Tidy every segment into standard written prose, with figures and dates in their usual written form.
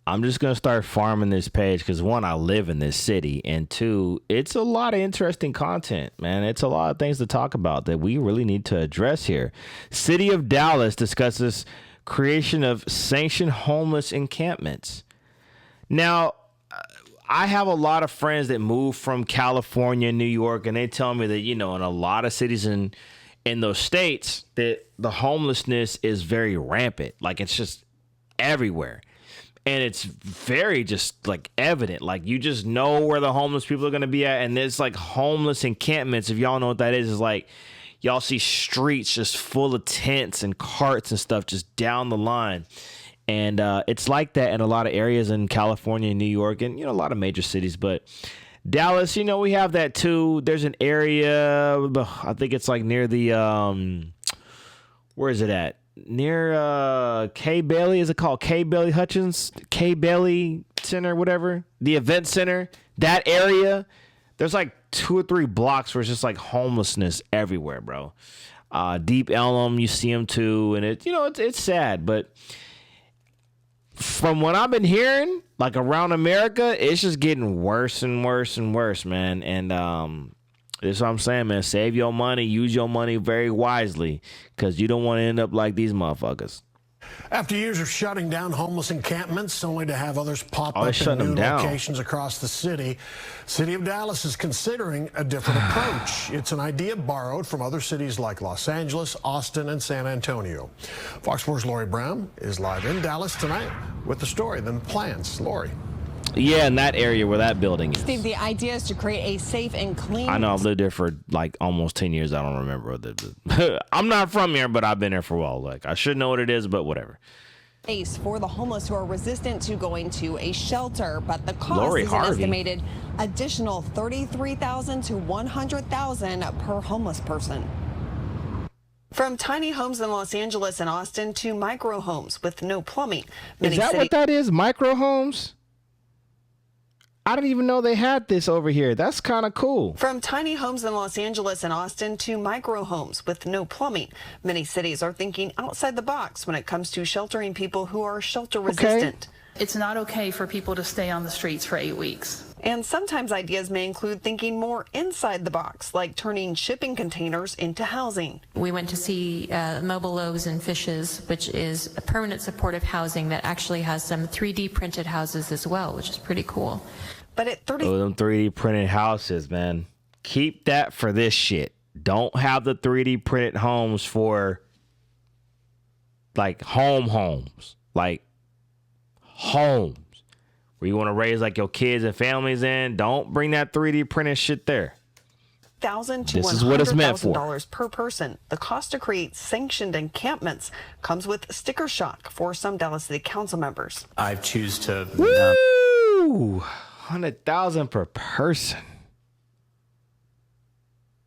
I'm just going to start farming this page because, one, I live in this city, and two, it's a lot of interesting content, man. It's a lot of things to talk about that we really need to address here. City of Dallas discusses creation of sanctioned homeless encampments. Now, I have a lot of friends that moved from California and New York, and they tell me that, in a lot of cities in those states that the homelessness is very rampant. Like, it's just everywhere. And it's very just like evident. Like, you just know where the homeless people are going to be at. And there's like homeless encampments. If y'all know what that is like y'all see streets just full of tents and carts and stuff just down the line. And it's like that in a lot of areas in California and New York and, a lot of major cities. But Dallas, we have that too. There's an area, I think it's like near the, where is it at? Near K Bailey, is it called K Bailey Hutchins? K Bailey Center, whatever. The event center, that area. There's like 2 or 3 blocks where it's just like homelessness everywhere, bro. Deep Ellum, you see them too, and it's sad. But from what I've been hearing, like around America, it's just getting worse and worse and worse, man. And that's what I'm saying, man. Save your money. Use your money very wisely because you don't want to end up like these motherfuckers. After years of shutting down homeless encampments, only to have others pop up in new locations across the city, City of Dallas is considering a different approach. It's an idea borrowed from other cities like Los Angeles, Austin, and San Antonio. Fox 4's Lori Brown is live in Dallas tonight with the story, then the plans. Lori. Yeah, in that area where that building is. Steve, the idea is to create a safe and clean... I know, I've lived there for like almost 10 years. I don't remember. I'm not from here, but I've been there for a while. Like, I should know what it is, but whatever. ...space for the homeless who are resistant to going to a shelter, but the cost is an estimated additional $33,000 to $100,000 per homeless person. From tiny homes in Los Angeles and Austin to micro homes with no plumbing. Is that what that is? Micro homes? I didn't even know they had this over here. That's kind of cool. From tiny homes in Los Angeles and Austin to micro homes with no plumbing. Many cities are thinking outside the box when it comes to sheltering people who are shelter resistant. It's not okay for people to stay on the streets for 8 weeks. And sometimes ideas may include thinking more inside the box, like turning shipping containers into housing. We went to see Mobile Loaves and Fishes, which is a permanent supportive housing that actually has some 3D printed houses as well, which is pretty cool. But at 30... Oh, them 3D printed houses, man. Keep that for this shit. Don't have the 3D printed homes for, like, homes. Like, homes. Where you want to raise, like, your kids and families in. Don't bring that 3D printed shit there. $1,000 to $100,000 per person. The cost to create sanctioned encampments comes with sticker shock for some Dallas City Council members. I choose to... Woo! 100,000 per person.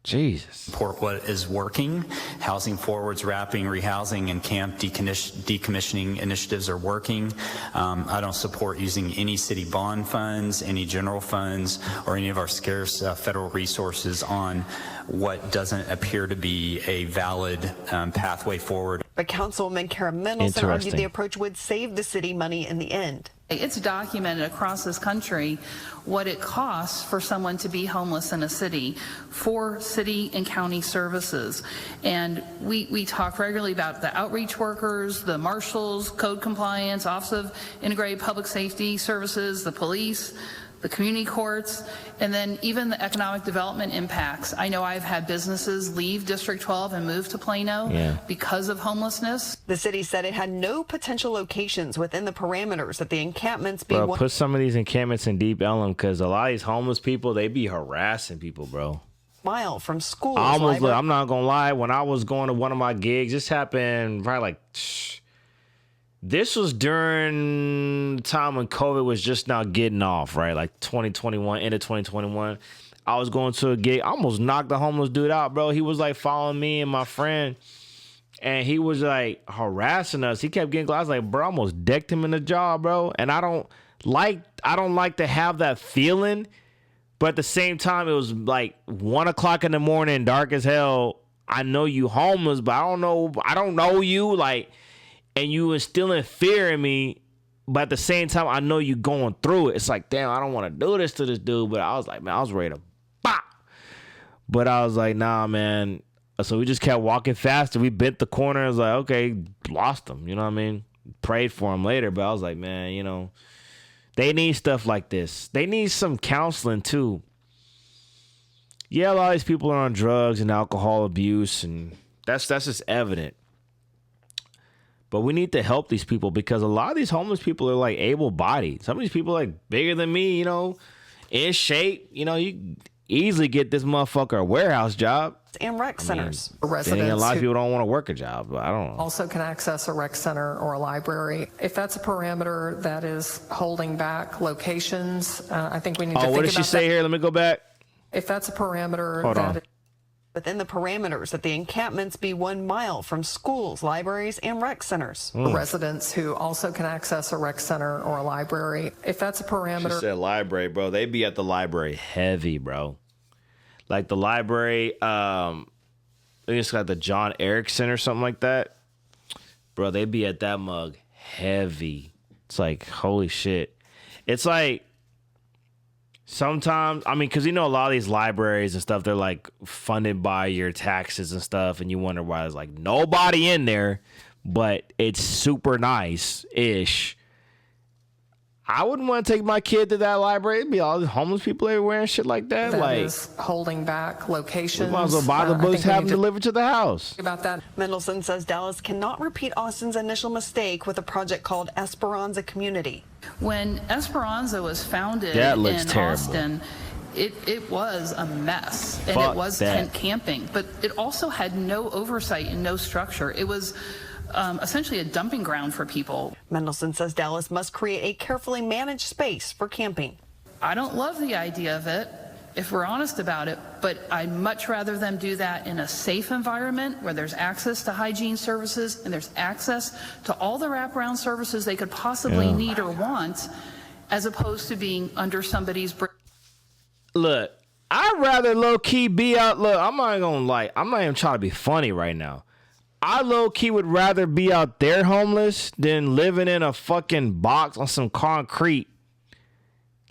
Jesus. Support what is working. Housing Forward's wrapping, rehousing, and camp decommissioning initiatives are working. I don't support using any city bond funds, any general funds, or any of our scarce federal resources on what doesn't appear to be a valid pathway forward. But Councilwoman Kara Mendelson argued the approach would save the city money in the end. It's documented across this country what it costs for someone to be homeless in a city for city and county services. And we talk regularly about the outreach workers, the marshals, code compliance, Office of Integrated Public Safety Services, the police, the community courts, and then even the economic development impacts. I know I've had businesses leave District 12 and move to Plano because of homelessness. The city said it had no potential locations within the parameters that the encampments be. Bro, put some of these encampments in Deep Ellum because a lot of these homeless people, they be harassing people, bro. Mile from schools. I'm not gonna lie. When I was going to one of my gigs, this happened probably like. This was during the time when COVID was just now getting off, right? Like 2021, end of 2021. I was going to a gig. I almost knocked the homeless dude out, bro. He was like following me and my friend, and he was like harassing us. He kept getting. I was like, bro, I almost decked him in the jaw, bro. And I don't like to have that feeling, but at the same time, it was like 1 o'clock in the morning, dark as hell. I know you homeless, but I don't know you, like. And you instilling fear in me, but at the same time, I know you going through it. It's like, damn, I don't want to do this to this dude. But I was like, man, I was ready to bop. But I was like, nah, man. So we just kept walking faster. We bent the corner. I was like, okay, lost him. You know what I mean? Prayed for him later. But I was like, man, you know, they need stuff like this. They need some counseling too. Yeah, a lot of these people are on drugs and alcohol abuse, and that's just evident. But we need to help these people because a lot of these homeless people are like able-bodied. Some of these people are like bigger than me, you know, in shape. You know, you easily get this motherfucker a warehouse job. And rec centers. Residents a lot of people don't want to work a job. But I don't know. Also can access a rec center or a library. If that's a parameter that is holding back locations, I think we need to think about that. Oh, what did she say here? Let me go back. If that's a parameter Hold on. Within the parameters that the encampments be 1 mile from schools, libraries, and rec centers. Residents who also can access a rec center or a library. If that's a parameter. She said library, bro. They be at the library heavy, bro. Like the library, I think it's got the John Erickson or something like that. Bro, they be at that mug heavy. It's like, holy shit. It's like, sometimes, I mean, because you know a lot of these libraries and stuff, they're like funded by your taxes and stuff, and you wonder why there's like nobody in there, but it's super nice-ish. I wouldn't want to take my kid to that library. It'd be all the homeless people everywhere and shit like that. That like is holding back locations. We might as well buy the books, have them delivered to the house. About that. Mendelson says Dallas cannot repeat Austin's initial mistake with a project called Esperanza Community. When Esperanza was founded That looks in terrible. Austin, it was a mess, and Fuck it was that. tent camping, but it also had no oversight and no structure. It was essentially a dumping ground for people. Mendelson says Dallas must create a carefully managed space for camping. I don't love the idea of it, if we're honest about it, but I'd much rather them do that in a safe environment where there's access to hygiene services and there's access to all the wraparound services they could possibly need or want, as opposed to being under somebody's Look, I'd rather low-key be out. Look, I'm not even trying to be funny right now. I low-key would rather be out there homeless than living in a fucking box on some concrete.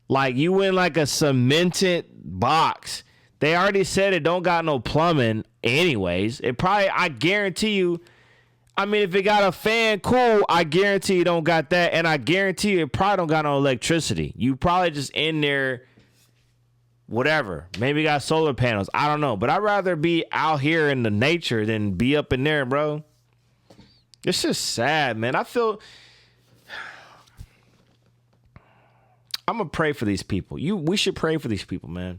Like, you in like a cemented box. They already said it don't got no plumbing anyways. It probably, I guarantee you, I mean, if it got a fan, cool. I guarantee you don't got that. And I guarantee you it probably don't got no electricity. You probably just in there, whatever. Maybe got solar panels. I don't know. But I'd rather be out here in the nature than be up in there, bro. It's just sad, man. I feel... I'm going to pray for these people. We should pray for these people, man.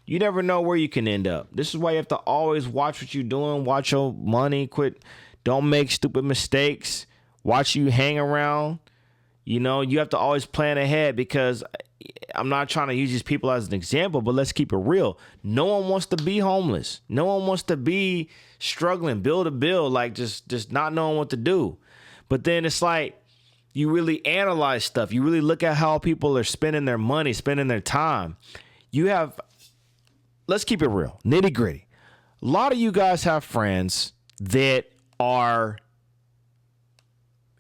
You never know where you can end up. This is why you have to always watch what you're doing. Watch your money. Quit. Don't make stupid mistakes. Watch you hang around. You know, you have to always plan ahead, because I'm not trying to use these people as an example, but let's keep it real. No one wants to be homeless. No one wants to be struggling, bill to bill, like just not knowing what to do. But then it's like, you really analyze stuff. You really look at how people are spending their money, spending their time. Let's keep it real, nitty gritty. A lot of you guys have friends that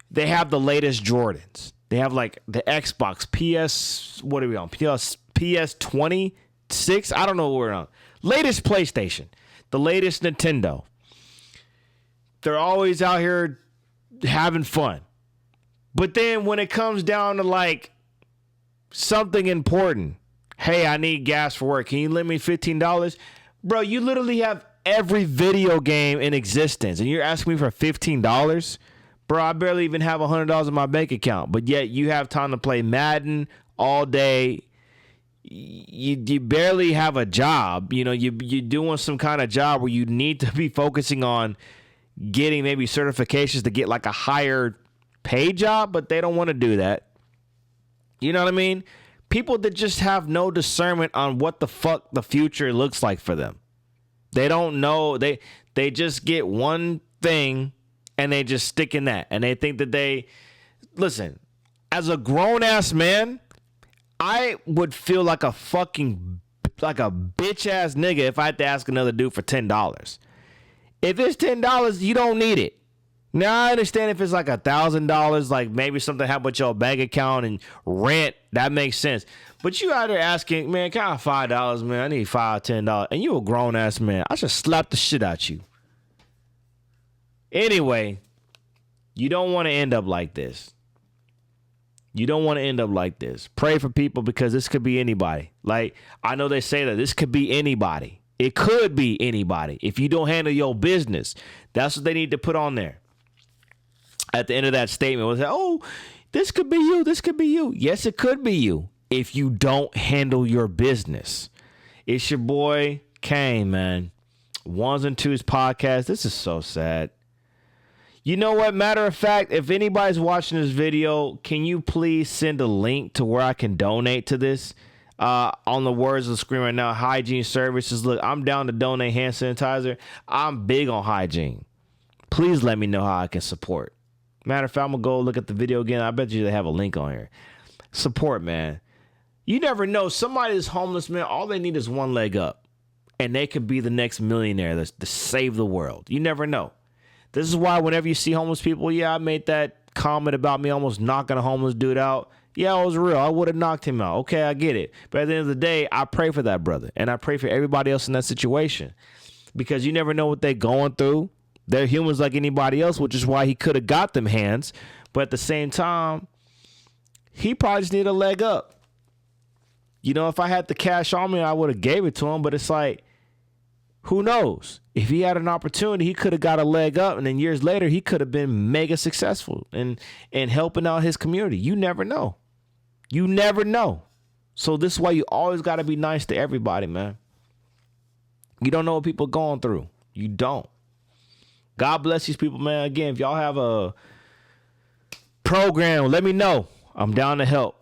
they have the latest Jordans. They have like the Xbox, what are we on? PS 26? I don't know what we're on. Latest PlayStation, the latest Nintendo. They're always out here having fun. But then when it comes down to like something important, hey, I need gas for work. Can you lend me $15? Bro, you literally have every video game in existence, and you're asking me for $15? Bro, I barely even have $100 in my bank account, but yet you have time to play Madden all day. You barely have a job. You know, you're doing some kind of job where you need to be focusing on getting maybe certifications to get like a higher paid job, but they don't want to do that. You know what I mean? People that just have no discernment on what the fuck the future looks like for them. They don't know. They just get one thing and they just stick in that. And they think that listen, as a grown ass man, I would feel like a bitch ass nigga if I had to ask another dude for $10. If it's $10, you don't need it. Now, I understand if it's like $1,000, like maybe something happened with your bank account and rent, that makes sense. But you out there asking, man, can I have $5, man? I need $5, $10. And you a grown-ass man. I should slap the shit out you. Anyway, you don't want to end up like this. You don't want to end up like this. Pray for people because this could be anybody. Like, I know they say that this could be anybody. It could be anybody. If you don't handle your business, that's what they need to put on there. At the end of that statement was, oh, this could be you. This could be you. Yes, it could be you if you don't handle your business. It's your boy, Kane, man. Ones and Twos podcast. This is so sad. You know what? Matter of fact, if anybody's watching this video, can you please send a link to where I can donate to this? On the words of the screen right now, hygiene services. Look, I'm down to donate hand sanitizer. I'm big on hygiene. Please let me know how I can support. Matter of fact, I'm going to go look at the video again. I bet you they have a link on here. Support, man. You never know. Somebody is homeless, man. All they need is one leg up. And they could be the next millionaire to save the world. You never know. This is why whenever you see homeless people, yeah, I made that comment about me almost knocking a homeless dude out. Yeah, it was real. I would have knocked him out. Okay, I get it. But at the end of the day, I pray for that brother. And I pray for everybody else in that situation. Because you never know what they're going through. They're humans like anybody else, which is why he could have got them hands. But at the same time, he probably just needed a leg up. You know, if I had the cash on me, I would have gave it to him. But it's like, who knows? If he had an opportunity, he could have got a leg up. And then years later, he could have been mega successful in helping out his community. You never know. You never know. So this is why you always got to be nice to everybody, man. You don't know what people are going through. You don't. God bless these people, man. Again, if y'all have a program, let me know. I'm down to help.